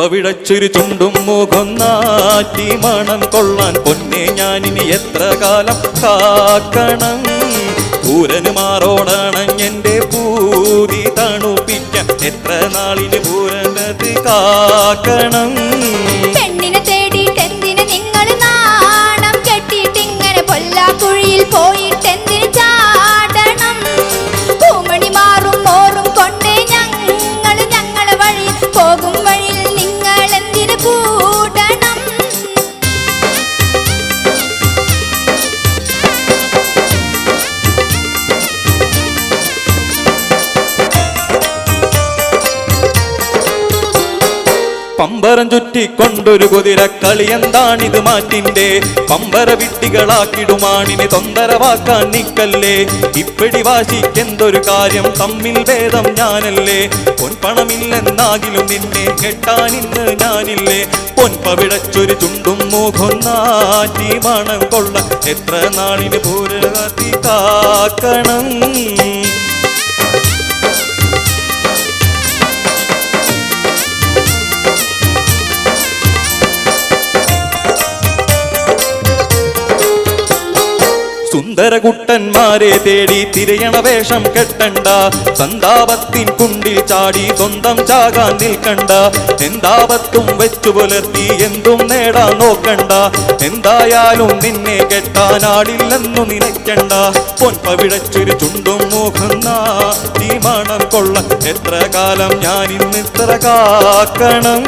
പൊൻപവിടച്ചൊരു ചുണ്ടും മുഖം നാറ്റി മണം കൊള്ളാൻ പൊന്നെ ഞാനിനി എത്ര കാലം കാക്കണം. പൂരന് മാറോടണം എൻ്റെ പൂതി തണുപ്പിക്കാൻ എത്ര നാളിന് പൂരനത് കാക്കണം. പെണ്ണിനെ തേടിയിട്ടെന്തിന് നിങ്ങൾ നാണം കെട്ടിയിട്ടിങ്ങനെ പൊല്ലാക്കുഴിയിൽ പോയിട്ടെന്തിന് ചാടണം. പൂമണി മാറും മോറും കൊണ്ടേ ഞങ്ങളെ വഴി പോകും വഴിയിൽ നിങ്ങൾ എന്തിന് കൂടണം. പമ്പരം ചുറ്റിക്കൊണ്ടൊരു കുതിരക്കളി എന്താണിത് മാറ്റിന്റെ പമ്പര വിട്ടികളാക്കിടുമാണിനെ തൊന്തരവാക്കാൻ നിക്കല്ലേ. ഇപ്പിടി വാശിക്കെന്തൊരു കാര്യം തമ്മിൽ ഭേദം ഞാനല്ലേ. പൊൻപണമില്ലെന്നാകിലും നിന്നെ കെട്ടാനിന്ന് ഞാനില്ലേ. പൊൻപവിടച്ചൊരു ചുണ്ടും മുഖം നാറ്റി മണം കൊള്ള എത്ര നാളിന് പൂരകത്തി കാക്കണം. സുന്ദരകുട്ടന്മാരെ തേടി തിരയണ വേഷം കെട്ടണ്ട. സന്താപത്തിൻ കുണ്ടിൽ ചാടി സ്വന്തം ചാകാൻ നിൽക്കണ്ട. എന്താപത്തും വെച്ചു പുലർത്തി എന്തും നേടാൻ നോക്കണ്ട. എന്തായാലും നിന്നെ കെട്ടാനാടില്ലെന്നു നിനയ്ക്കണ്ട. പൊൻപവിടച്ചൊരു ചുണ്ടും മുഖം നാറ്റി മണം കൊള്ള എത്ര കാലം ഞാനിന്നിത്ര കാക്കണം.